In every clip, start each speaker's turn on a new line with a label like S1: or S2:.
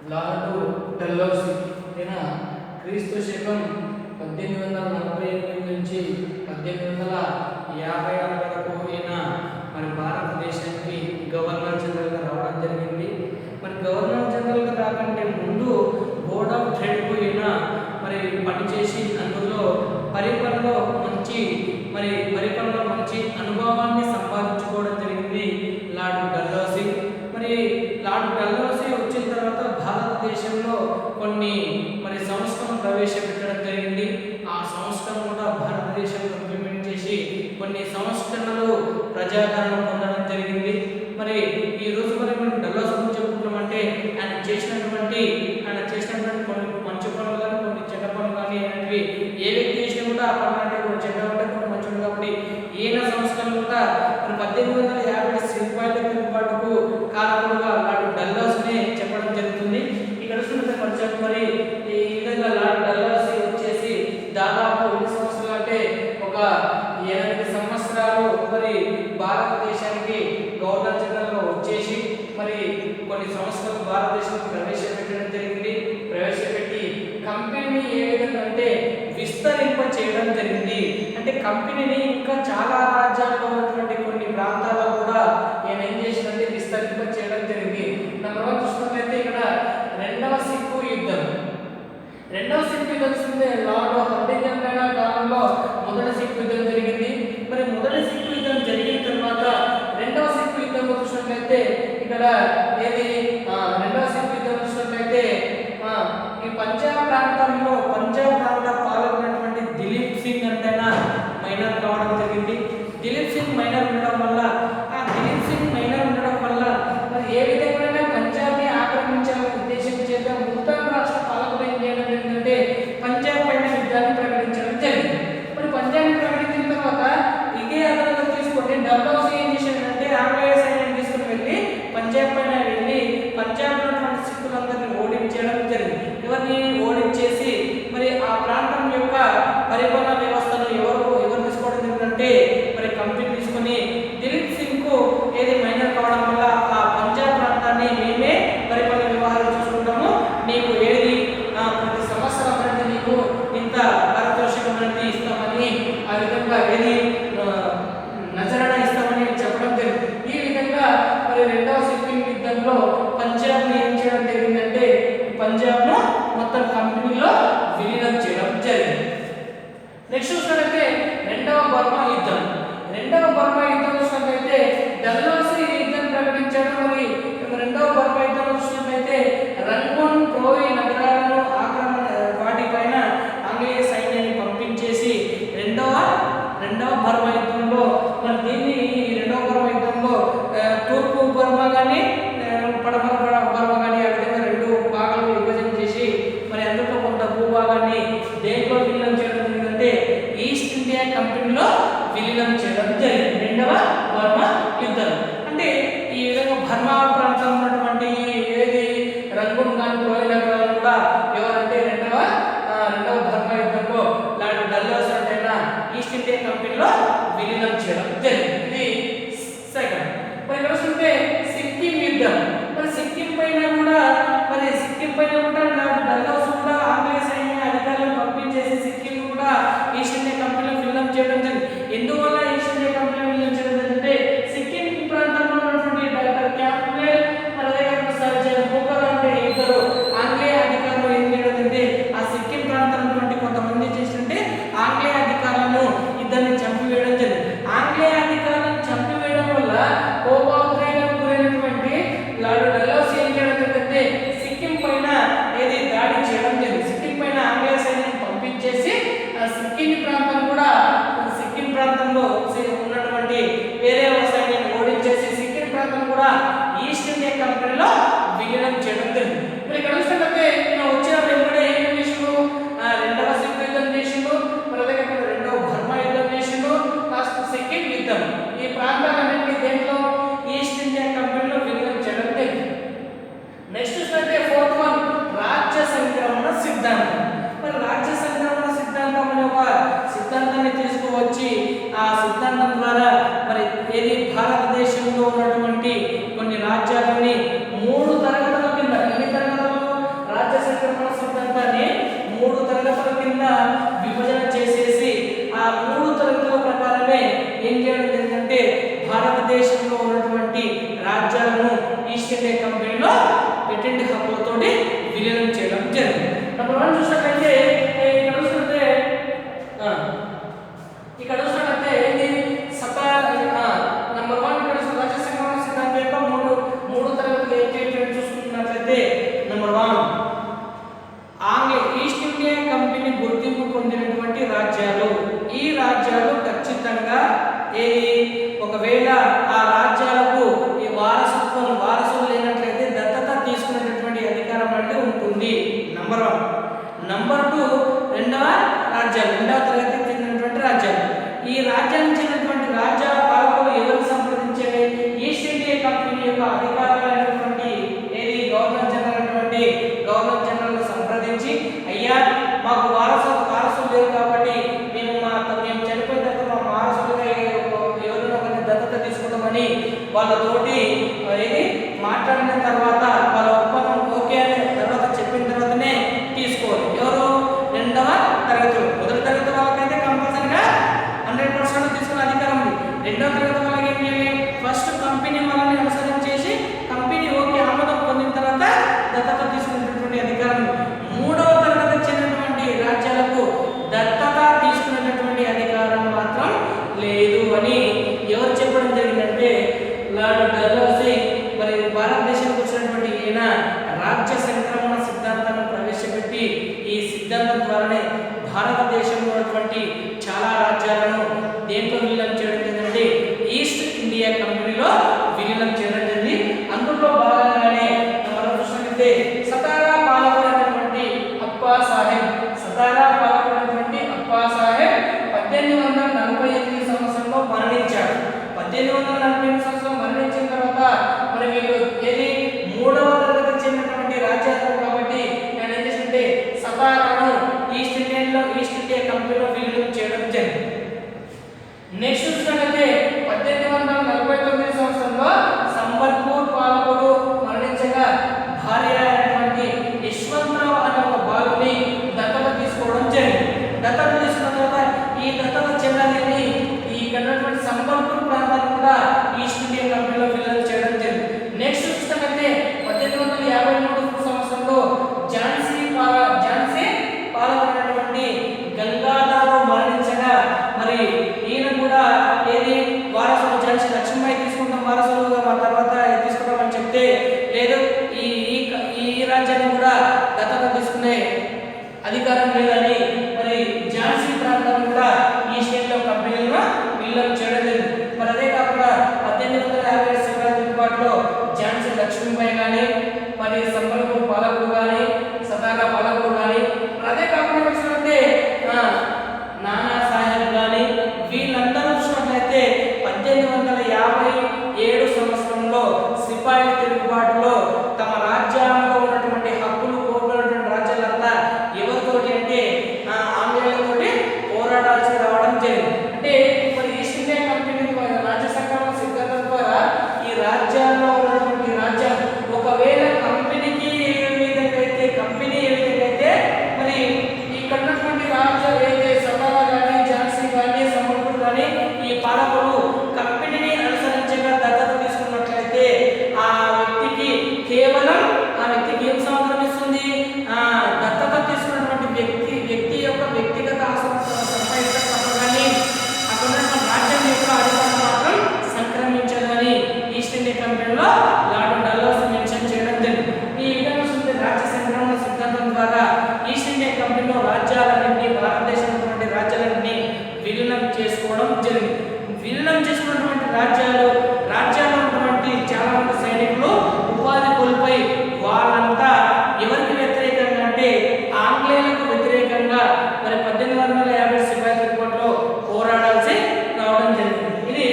S1: Lord Dalhousie ఈయన క్రీస్తు శకం 1848 నుంచి 1856 వరకు ఈయన మన భారతదేశానికి గవర్నర్ జనరల్గా రావడం జరిగింది. మరి గవర్నర్ జనరల్గా రాకంటే ముందు బోర్డ్ ఆఫ్ ట్రేడ్కు ఈయన మరి పనిచేసి అందులో పరిపాలనలో మంచి అనుభవాన్ని సంపాదించుకోవడం జరిగింది లార్డ్ డల్హౌసీ. మరి లార్డ్ డల్హౌసీ వచ్చిన తర్వాత భారతదేశంలో కొన్ని సంస్కరణలు ప్రవేశపెట్టడం జరిగింది. ఆ సంస్కరణ కూడా భారతదేశంలో ఇంప్లిమెంట్ చేసి కొన్ని సంస్కరణలు ప్రజాదరణ పొందడం జరిగింది. మరి ఈ రోజు మనం డల్హౌసీ గురించి చెప్పుకున్నామంటే ఆయన చేసినటువంటి కొన్ని మంచి పనులు కానీ కొన్ని చెడ్డ పనులు కానీ అనేవి ఏ వ్యక్తి చేసినా కూడా ఆ పనులు అంటే కొన్ని చెడ్డ ఉంటే కొన్ని మంచి కాబట్టి ఈయన సంస్కరణ కూడా 1850 సిపాయిల తిరుగుబాటుకు కారణంగా లార్డ్ డల్హౌసీని చెప్పడం జరుగుతుంది. ఇక్కడ చూసినట్లయితే మరి ఈ విధంగా లార్డ్ డల్హౌసీ వచ్చేసి దాదాపు 2 సంవత్సరాలు అంటే ఒక 8 సంవత్సరాలు మరి భారతదేశానికి గవర్నర్ జనరల్గా వచ్చేసి మరి కొన్ని సంస్థలు భారతదేశంలో ప్రవేశపెట్టడం జరిగింది. ప్రవేశపెట్టి కంపెనీని ఏ విధంగా అంటే విస్తరింప చేయడం జరిగింది. అంటే కంపెనీని ఇంకా చాలా రాజ్యాల్లో ఉన్నటువంటి కొన్ని ప్రాంతాల్లో కూడా ఈయన ఏం చేసినట్టే విస్తరింప చేయడం జరిగింది. తర్వాత చూసినట్లయితే ఇక్కడ రెండవ సిక్కు యుద్ధం చూస్తే లార్డ్ హర్డింజన్ కాలంలో మొదటి సిక్కు యుద్ధం జరిగింది. మరి మొదటి సిక్కు యుద్ధం జరిగిన తర్వాత రెండవ సిక్కు యుద్ధం చూసినట్లయితే ఇక్కడ రెండవ సిక్కు యుద్ధం చూసినట్లయితే ఈ పంజాబ్ ప్రాంత పాల్గొన్నటువంటి దిలీప్ సింగ్ అంటేనా మైనర్ కావడం జరిగింది. దిలీప్ సింగ్ మైనర్ ఉండడం వల్ల మరి ఏ విధంగా పంజాబ్ని ఆక్రమించాలనే ఉద్దేశం చేత ముల్తాన్ రాష్ట్ర పాలకులు ఏం చేయడం జరిగిందంటే పంజాబ్ పైన యుద్ధాన్ని ప్రకటించడం జరిగింది. మరి పంజాబ్ని ప్రకటించిన తర్వాత ఇదే ఆధారంగా తీసుకొని డల్హౌసీ ఏం చేశాడంటే ఆంగ్లేయ సైన్యాన్ని తీసుకుని వెళ్ళి పంజాబ్ పైన వెళ్ళి పంజాబ్లో ఉన్నటువంటి సిక్కులందరినీ ఓడించడం జరిగింది. ఎవరిని ఓడించేసి మరి ఆ ప్రాంతం యొక్క పరిపాలన వ్యవస్థను ఎవరు తీసుకోవడం జరిగిందంటే మరి కంపెనీ తీసుకొని దిలీప్ సింగ్ కు ఏది మైనర్ కావడం వల్ల ఆ పంజాబ్ ప్రాంతాన్ని మేమే పరిపాలన వ్యవహారాలు చూసుకుంటాము, నీకు ఏది ప్రతి సంవత్సరం అనేది నీకు ఇంత పారితోషికం అనేది ఇస్తామని ఆ విధంగా ఏది నజరానా ఇస్తామని చెప్పడం జరిగింది. ఈ విధంగా మరి రెండవ సిక్కు యుద్ధంలో పంజాబ్ని ఏం చేయడం జరిగిందంటే పంజాబ్ను మొత్తం కంపెనీలో విలీనం చేయడం జరిగింది. నెక్స్ట్ చూసినట్లయితే రెండవ బర్మా యుద్ధం చూసినట్లయితే డల్హౌసీ యుద్ధం ప్రకటించడం. మరి రెండవ బర్మా యుద్ధం చూసినట్లయితే రంగూన్ ట్రోయ్ నగరాలను వాటిపైన ఆంగ్లేయ సైన్యాన్ని పంపించేసి రెండవ బర్మా యుద్ధంలో మరి దీన్ని రెండవ బర్మా యుద్ధంలో తూర్పు బర్మా కానీ పడమర బర్మా కానీ ఆ విధంగా 2 భాగాలు విభజన చేసి మరి అందులో కొంత భూభాగాన్ని దేంట్లో విలీనం చేయడం జరిగిందంటే ఈస్ట్ ఇండియా కంపెనీలో విలీనం చేయడం జరిగింది. రెండవ బర్మా యుద్ధం అంటే ఈ విధంగా బర్మా ప్రాంతంలో ఉన్నటువంటి ఏది రంగూన్ కానీ ట్రోయ్ నగరాలు కూడా ఎవరంటే రెండవ బర్మా యుద్ధంలో లార్డ్ డల్హౌసీ అంటే ఈస్ట్ ఇండియా కంపెనీలో విలీనం చేయడం జరిగింది. ఇది సెకండ్. మరి ఇక్కడ చూస్తే సిక్కిం యుద్ధం. మరి సిక్కిం పైన కూడా లార్డ్ డల్హౌసీ కూడా ఆంగ్లేయ సైన్య అధికారులను పంపించేసి సిక్కిం కూడా ఈస్ట్ ఇండియా కంపెనీలో విలీనం చేయడం జరిగింది. ఎందువల్ల ఈస్ట్ ఇండియా కంపెనీలో విలీనం చేయడం జరిగిందంటే సిక్కిం ప్రాంతంలో ఉన్నటువంటి డాక్టర్ క్యాంప్బెల్ అలాగే సర్జన్ హూకర్ అంటే ఇద్దరు ఆంగ్లేయ అధికారులు ఏం చేయడం అంటే ఆ సిక్కిం ప్రాంతంలో ఉన్నటువంటి కొంతమంది చేసింటే ఆంగ్లేయ అధికారులను ఇద్దరిని చంపివేయడం జరిగింది. ఆంగ్లేయ అధికారులను చంపివేయడం వల్ల కోపోద్రేకానికి గురైనటువంటి లార్డ్ డల్హౌసీ ఏం చేయడం జరిగిందంటే సిక్కిం పైన ఏది దాడి చేయడం జరిగింది. సిక్కిం పైన ఆంగ్లేయ సైన్యాన్ని పంపించేసి సిక్కిం ప్రాంతంలో ఉన్నటువంటి వేరే సైన్యాన్ని ఓడించేసి సిక్కిం ప్రాంతం కూడా ఈస్ట్ ఇండియా కంపెనీలో విలీనం చేయడం జరిగింది. మరి ఇక్కడ చూసినట్లయితే వచ్చిన వెంబడే ఏం చేసిండు రెండవ సిక్కు యుద్ధం చేసిండు, మరి అలాగే రెండవ బర్మా యుద్ధం చేసిండు, లాస్ట్ సిక్కిం యుద్ధం. ఈ ప్రాంతాలన్నింటినీ దేంట్లో ఈస్ట్ ఇండియా కంపెనీలో విలీనం చేయడం జరిగింది. నెక్స్ట్ చూసినట్లయితే ఫోర్త్ వన్ రాజ్య సంక్రమణ సిద్ధాంతం. మరి రాజ్య సంక్రమణ సిద్ధాంతం అనే ఒక సిద్ధాంతాన్ని తీసుకువచ్చి ఆ సిద్ధాంతం ద్వారా మరి ఏది భారతదేశంలో ఉన్నటువంటి కొన్ని రాజ్యాలని 3 తరగతుల కింద ఎన్ని తరగతులు భారతదేశంలో ఉన్నటువంటి రాజ్యాలను ఈస్ట్ ఇండియా కంపెనీలో పేటెంట్ హక్కులతోటి విలీనం చేయడం జరిగింది. నెంబర్ 1 చూసినట్లయితే ఇక్కడ చూసినట్లయితే ఏంటి నెంబర్ 1 ఇక్కడ రాజ్య సంక్రమణ సిద్ధాంతం యొక్క మూడు తరగతులు ఏంటి చూసుకున్నట్లయితే నెంబర్ 1 ఈస్ట్ ఇండియా కంపెనీ గుర్తింపు పొందినటువంటి రాజ్యాలు. ఈ రాజ్యాలు ఖచ్చితంగా ఒకవేళ ఆ రాజ్యాలకు ఈ వారసులు లేనట్లయితే దత్తత తీసుకునేటటువంటి అధికారం అనేది ఉంటుంది. నంబర్ 1. నంబర్ 2 రెండవ తరగతికి చెందినటువంటి రాజ్యాలు. ఈ రాజ్యానికి చెందినటువంటి రాజ్యాల పాలకులు ఎవరు సంప్రదించాలి? ఈస్ట్ ఇండియా కంపెనీ యొక్క అధికారులైనటువంటి గవర్నర్ జనరల్ సంప్రదించి, అయ్యా మాకు వారసులు లేరు కాబట్టి మేము చనిపోయిన తర్వాత మా వారసులుగా ఎవరినో ఒకరిని దత్తత తీసుకుంటామని వాళ్ళతోటి మాట్లాడిన తర్వాత వాళ్ళ ఒప్పందం ఓకే అనే తర్వాత చెప్పిన తర్వాతనే తీసుకోవాలి. ఎవరు? రెండవ తరగతి. మొదటి తరగతి వాళ్ళకైతే కంపల్సరీగా 100% తీసుకునే అధికారం ఉంది. రెండవ తరగతి వాళ్ళకి ఏం చేయాలి? ఫస్ట్ కంపెనీ వాళ్ళని అనుసరించేసి కంపెనీ ఓకే ఆమోదం పొందిన తర్వాత దత్తత తీసుకునేటటువంటి అధికారం. మూడవ తరగతి చెందినటువంటి రాజ్యాలకు దత్తత తీసుకునేటటువంటి అధికారం మాత్రం లేదు అని ఎవరు చెప్పడం జరిగిందంటే లార్డ్ డల్హౌసీ. మరి భారతదేశానికి వచ్చినటువంటి ఈయన రాజ్య సంక్రమణ సిద్ధాంతాన్ని ప్రవేశపెట్టి ఈ సిద్ధాంతం ద్వారానే భారతదేశంలో ఉన్నటువంటి చాలా రాజ్యాలను దేంట్లో విలీనం చేయడం జరిగిందంటే ఈస్ట్ ఇండియా కంపెనీలో విలీనం చేయడం జరిగింది. అందులో భాగంగానే మనం చూసినట్లయితే సతారా పాలకుడైనటువంటి అప్పా సాహెబ్ 1848 సంవత్సరంలో మరణించాడు. 1848 సంవత్సరంలో మరణించిన తర్వాత మరి వీళ్ళు మూడవ తరగతి చెందినటువంటి రాజ్యాలు కాబట్టి నేను ఏం చేస్తుంటే సతారాను ఈస్ట్ ఇండియా కంపెనీలో విలీనం చేయడం జరిగింది. నెక్స్ట్ చూసినట్లయితే 1849 సంవత్సరంలో సంబల్పూర్ పాలకుడు మరణించగా భార్య అయినటువంటి యశ్వంతరావు అనే ఒక బాలుని దత్తత తీసుకోవడం జరిగింది. దత్తత తీసుకున్న తర్వాత ఈ దత్తత చెందాలని ఉన్నటువంటి సంబల్పూర్ ప్రాంతాన్ని కూడా ఈస్ట్ ఇండియా కంపెనీలో విలీనం చేయడం జరిగింది. నెక్స్ట్ చూసినట్లయితే 1853 సంవత్సరంలో ఝాన్సీ పాలకుడైనటువంటి గంగాధరరావు మరణించగా మరి ఈయన కూడా వారసులు ఝాన్సీ లక్ష్మీబాయి తీసుకుంటాం వారసులుగా తర్వాత తీసుకుంటామని చెప్తే లేదు ఈ రాజ్యాన్ని కూడా దత్తత తీసుకునే అధికారం లేదని మరి ఝాన్సీ ప్రాంతాన్ని కూడా ఈస్ట్ ఇండియా కంపెనీలో విలీనం చేయడం జరిగింది. మరి అదే కాకుండా 1857 సిపాయి తిరుగుబాటులో ఝాన్సీ లక్ష్మీబాయి కానీ మరి సంబల్పూర్ పాలకుడు కానీ సతారా పాలకుడు కానీ అదే కాకుండా చూసినట్లయితే నానా సాహెబ్ కానీ వీళ్ళందరూ చూసినట్లయితే 1857 సంవత్సరంలో సిపాయిల తిరుగుబాటులో తమ రాజ్యాంగంలో ఉన్నటువంటి హక్కులు కోరుకున్నటువంటి రాజ్యాలంతా ఎవరితోటి అంటే ఆంగ్లేయులతోటి పోరాడాల్సి రావడం జరిగింది. అంటే మరి ఈస్ట్ ఇండియా కంపెనీ రాజ్య సంక్రమణ సిద్ధాంతం ద్వారా ఈ రాజ్యాల్లో ఉన్నటువంటి రాజ్యాలు ఒకవేళ కంపెనీ ఏ విధంగా అయితే మరి ఇక్కడ ఉన్నటువంటి రాజ్యాలు అయితే సతారా కానీ ఝాన్సీ కానీ సంబల్పూర్ కానీ ఈ పాలకులు కంపెనీని అనుసరించగా దత్తత తీసుకున్నట్లయితే ఆ వ్యక్తికి ఏం సంవత్సరం ఇస్తుంది? దత్తత తీసుకున్నటువంటి వ్యక్తి యొక్క వ్యక్తిగత సంపాదిత కానీ అక్కడ రాజ్యం యొక్క అధికారం మాత్రం సంక్రమించదని ఈస్ట్ ఇండియా కంపెనీలో లార్డ్ డల్హౌసీ మెన్షన్ చేయడం జరిగింది. ఈ విధంగా చూస్తే రాజ్య సంక్రమణ సిద్ధాంతం ద్వారా ఈస్ట్ ఇండియా కంపెనీలో భారతదేశంలో ఉన్నటువంటి రాజ్యాలన్నీ విలీనం చేసుకోవడం జరిగింది. విలీనం చేసుకున్నటువంటి రాజ్యాల్లో ఉన్నటువంటి చాలా మంది సైనికులు ఉపాధి కోల్పోయి వాళ్ళంతా ఎవరికి వ్యతిరేకంగా అంటే ఆంగ్లేయులకు వ్యతిరేకంగా మరి 1850 సిపాయి తిరుగుబాటులో పోరాడాల్సి రావడం జరిగింది. ఇది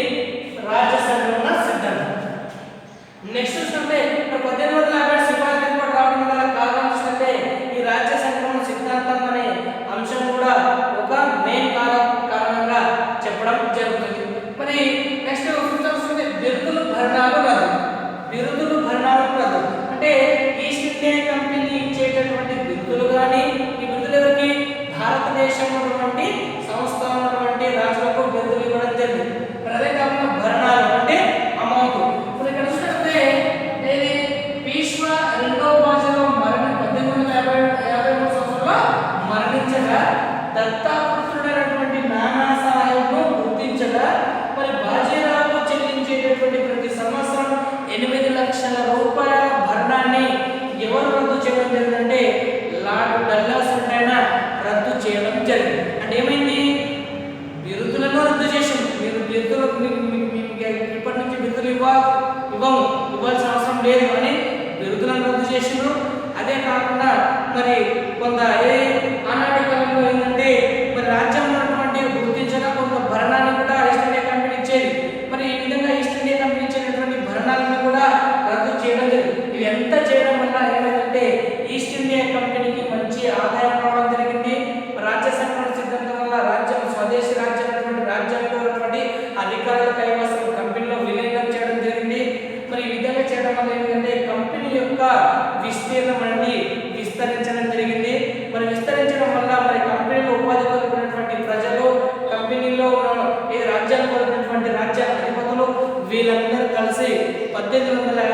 S1: రాజ్య సంక్రమణ సిద్ధాంతం. నెక్స్ట్ చూస్తే 1850 సిపాయి తిరుగుబాటు రావడం గల కారణం చూస్తే ఈ రాజ్య సంక్రమణ సిద్ధాంతం అనే అంశం కూడా ఒక మెయిన్ కారణంగా చెప్పడం జరుగుతుంది. మరి నెక్స్ట్ చూస్తే బిరుదులు భరణాలు రద్దు అంటే ఈస్ట్ ఇండియా కంపెనీ ఇచ్చేటటువంటి బిరుదులు కానీ ఈ బిరుదులు ఎవరికి? భారతదేశంలో ఉన్నటువంటి సంస్థ ఉన్నటువంటి రాజులకు బిరుదులు ఇవ్వడం జరిగింది. మరి అదే కాకుండా భరణాలు అంటే ఏం జరిగిందంటే లార్డ్ డల్హౌసీ ఆయన రద్దు చేయడం జరిగింది. అంటే ఏమైంది, బిరుదులను రద్దు చేసింది. మీరు బిరుదులు ఇప్పటి నుంచి బిరుదులు ఇవ్వాల్సిన అవసరం లేదు అని బిరుదులను రద్దు చేసిండ్రు. అదే కాకుండా మరి కొంత ఆనాటి కాలంలో ఏంటంటే మరి రాజ్యంలో ఉన్నటువంటి గుర్తించిన కొంత భరణాన్ని కూడా ఈస్ట్ ఇండియా కంపెనీ ఇచ్చేది. మరి ఈ విధంగా ఈస్ట్ ఇండియా కంపెనీ ఇచ్చేటటువంటి భరణాలను కూడా రద్దు చేయడం జరిగింది. ఇవి ఎంత చేయడం వల్ల ఏమైందంటే ఈస్ట్ ఇండియా కంపెనీకి మంచి ఆదాయం రావడం జరిగింది. రాజ్య సంక్రమణ సిద్ధాంతం వల్ల రాజ్యం స్వదేశీ రాజ్యంలో ఉన్నటువంటి అధికారుల కైవసం కంపెనీలో విలీనం చేయడం జరిగింది. మరి ఈ విధంగా చేయడం వల్ల ఏంటంటే కంపెనీ యొక్క విస్తీర్ణం అనేది విస్తరించడం జరిగింది. మరి విస్తరించడం వల్ల మరి కంపెనీలో ఉపాధి కోల్పోయినటువంటి ప్రజలు, కంపెనీలో రాజ్యాలు కోల్పోయినటువంటి రాజ్యాల అధిపతులు వీళ్ళందరూ కలిసి 1850